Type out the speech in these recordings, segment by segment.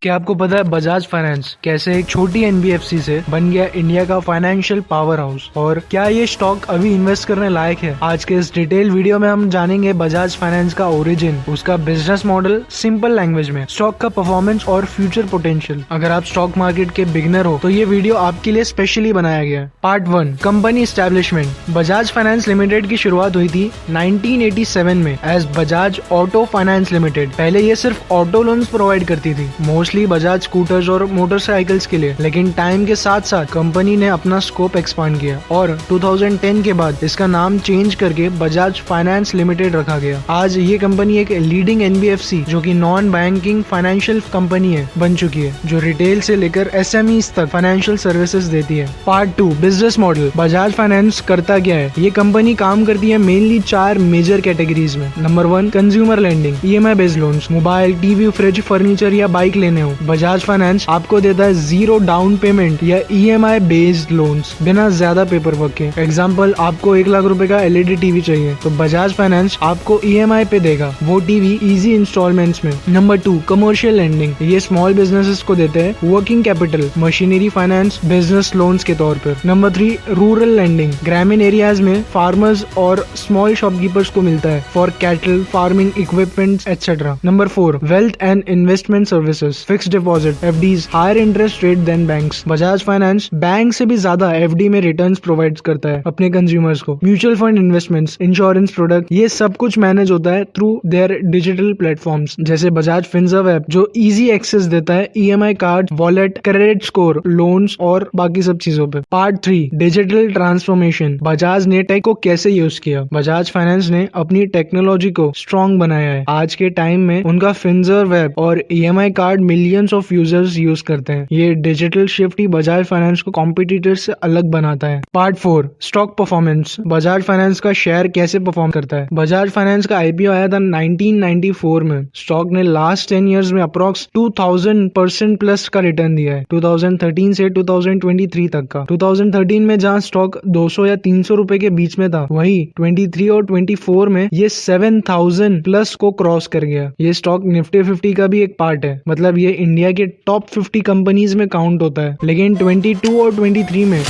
क्या आपको पता है बजाज फाइनेंस कैसे एक छोटी एनबीएफसी से बन गया इंडिया का फाइनेंशियल पावर हाउस, और क्या ये स्टॉक अभी इन्वेस्ट करने लायक है? आज के इस डिटेल वीडियो में हम जानेंगे बजाज फाइनेंस का ओरिजिन, उसका बिजनेस मॉडल सिंपल लैंग्वेज में, स्टॉक का परफॉर्मेंस और फ्यूचर पोटेंशियल। अगर आप स्टॉक मार्केट के बिगनर हो तो ये वीडियो आपके लिए स्पेशली बनाया गया है। Part 1, company establishment. Bajaj finance limited की शुरुआत हुई थी 1987 में as Bajaj auto finance limited. पहले ये सिर्फ ऑटो लोन्स प्रोवाइड करती थी, मोस्टली बजाज स्कूटर्स और मोटरसाइकिल्स के लिए, लेकिन टाइम के साथ साथ कंपनी ने अपना स्कोप एक्सपांड किया और 2010 के बाद इसका नाम चेंज करके बजाज फाइनेंस लिमिटेड रखा गया। आज ये कंपनी एक लीडिंग एनबीएफसी जो कि नॉन बैंकिंग फाइनेंशियल कंपनी है बन चुकी है, जो रिटेल से लेकर एसएमईज तक फाइनेंशियल सर्विसेज देती है। Part 2, business model. Bajaj finance करता क्या है? ये कंपनी काम करती है मेनली 4 मेजर कैटेगरीज में। Number 1, consumer lending, EMI based loans. Mobile, TV, fridge, furniture या बाइक लेने हो, बजाज फाइनेंस आपको देता है 0 डाउन पेमेंट या ईएमआई बेस्ड लोन्स बिना ज्यादा पेपर वर्क के। एग्जांपल, आपको 1 लाख रुपए का एलईडी टीवी चाहिए तो बजाज फाइनेंस आपको ईएमआई पे देगा वो टीवी इजी इंस्टॉलमेंट्स में। Number 2, commercial lending. ये स्मॉल बिजनेसेस को देते हैं working capital, machinery finance, business loans के तौर पर। Number 3, rural lending. ग्रामीण एरियाज में फार्मर्स और स्मॉल शॉपकीपर्स को मिलता है for cattle, farming equipments etcetera. Number 4, wealth and investment services, fixed deposit, FDs, higher interest rate than banks. Bajaj finance bank से भी ज्यादा एफडी में रिटर्न्स प्रोवाइड करता है अपने कंज्यूमर्स को। Mutual fund investments, insurance product, ये सब कुछ मैनेज होता है थ्रू देयर डिजिटल प्लेटफॉर्म्स, जैसे बजाज फिनसर्व ऐप जो इजी एक्सेस देता है EMI card, wallet, credit score, loans और बाकी सब चीजों पे। Part 3, digital transformation. बजाज ने टेक को कैसे यूज किया? बजाज फाइनेंस ने अपनी टेक्नोलॉजी को स्ट्रॉन्ग बनाया है। आज के टाइम में उनका फिनसर्व ऐप और EMI card millions of users use करते हैं। ये डिजिटल शिफ्ट ही बजाज फाइनेंस को कॉम्पिटिटर्स से अलग बनाता है। Part 4, stock performance. Bajaj finance का शेयर कैसे परफॉर्म करता है? बजाज फाइनेंस का आईपीओ आया था 1994 में। स्टॉक ने लास्ट 10 इयर्स में अप्रॉक्स 2000% प्लस का रिटर्न दिया है, 2013 से 2023 तक का। 2013 में जहां स्टॉक 200 या 300 रुपए के बीच में था, वही 23 और 24 में ये 7000 प्लस को क्रॉस कर गया। ये स्टॉक निफ्टी 50 का भी एक पार्ट है, मतलब ये इंडिया के टॉप 50 कंपनीज में काउंट होता है। लेकिन 22 और 23 में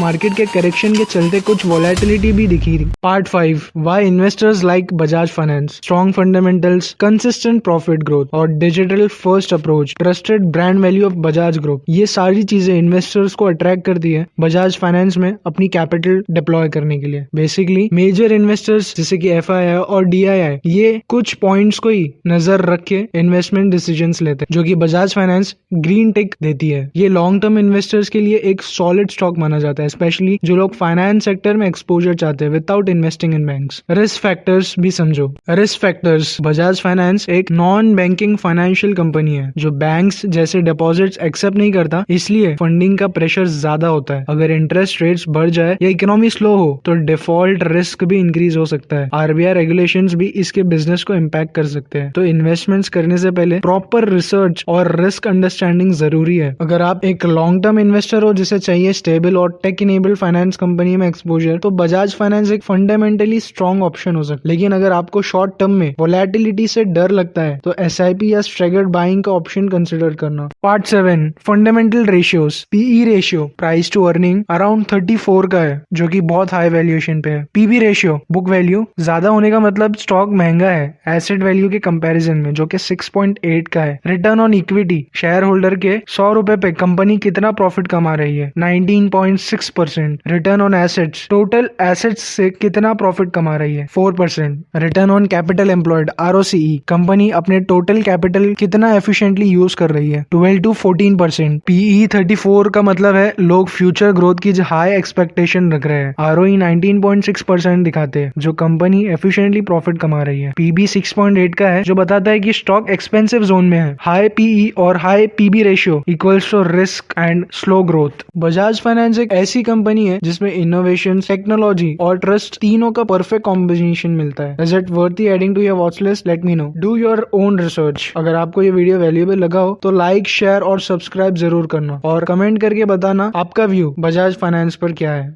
मार्केट के करेक्शन के चलते कुछ वोलेटिलिटी भी दिखी थी। Part 5, why investors like Bajaj finance. Strong fundamentals, consistent profit growth और digital first approach, trusted brand value of Bajaj group, ये सारी चीजें इन्वेस्टर्स को अट्रैक्ट करती है बजाज फाइनेंस में अपनी कैपिटल डिप्लॉय करने के लिए। बेसिकली मेजर इन्वेस्टर्स जैसे कि एफआईआई और डीआईआई ये कुछ पॉइंट्स को ही नजर रख के इन्वेस्टमेंट डिसीजंस लेते हैं, जो कि बजाज फाइनेंस ग्रीन टिक देती है। ये लॉन्ग टर्म इन्वेस्टर्स के लिए एक सॉलिड स्टॉक माना जाता है, स्पेशली जो लोग फाइनेंस सेक्टर में एक्सपोजर चाहते हैं without investing in banks. Risk factors भी समझो। रिस्क फैक्टर्स, बजाज फाइनेंस एक नॉन बैंकिंग फाइनेंशियल कंपनी है जो बैंक्स जैसे डिपॉजिट्स एक्सेप्ट नहीं करता, इसलिए फंडिंग का प्रेशर ज्यादा होता है। अगर इंटरेस्ट रेट्स बढ़ जाए या इकोनॉमी स्लो हो तो डिफॉल्ट रिस्क भी इंक्रीज हो सकता है। आरबीआई रेगुलेशंस भी इसके बिजनेस को इम्पैक्ट कर सकते हैं। तो इन्वेस्टमेंट्स करने से पहले प्रॉपर रिसर्च और रिस्क अंडरस्टैंडिंग जरूरी है। अगर आप एक लॉन्ग टर्म इन्वेस्टर हो जिसे चाहिए स्टेबल और टेक इनेबल्ड फाइनेंस कंपनी में एक्सपोजर, तो बजाज फाइनेंस एक फंडामेंटली स्ट्रॉन्ग ऑप्शन हो सकता है। लेकिन अगर आपको शॉर्ट टर्म में वोलेटिलिटी से डर लगता है तो एसआईपी या स्ट्रैगर्ड बाइंग का ऑप्शन कंसिडर करना। Part 7, fundamental ratios. PE ratio, price to earning, around 34 का है, जो कि बहुत हाई वैल्यूएशन पे है। पीबी रेशियो, बुक वैल्यू ज्यादा होने का मतलब स्टॉक महंगा है एसेट वैल्यू के कंपैरिजन में, जो कि 6.8 का है। Return on equity, share holder के 100 रुपए पे कंपनी कितना प्रॉफिट कमा रही है, 19.6%। Return on assets, total assets से कितना प्रॉफिट कमा रही है, 4%। Return on capital employed, ROCE, company अपने टोटल कैपिटल कितना एफिशिएंटली यूज कर रही है, 12 to 14%। पीई 34 का मतलब है लोग फ्यूचर ग्रोथ की हाई एक्सपेक्टेशन रख रहे हैं। आरओई 19.6% दिखाते हैं, जो कंपनी एफिशिएंटली प्रॉफिट कमा रही है। पीबी 6.8 का है, जो बताता है कि स्टॉक एक्सपेंसिव जोन में है। हाई पीई और high PB ratio equals to risk and slow growth. Bajaj finance एक ऐसी कंपनी है जिसमें इनोवेशन, टेक्नोलॉजी और ट्रस्ट तीनों का परफेक्ट कॉम्बिनेशन मिलता है। Is it worth adding to your watch list? Let me know. Do your own research. अगर आपको ये वीडियो वैल्यूएबल लगा हो तो लाइक, शेयर और सब्सक्राइब जरूर करना, और कमेंट करके बताना आपका व्यू बजाज फाइनेंस पर क्या है।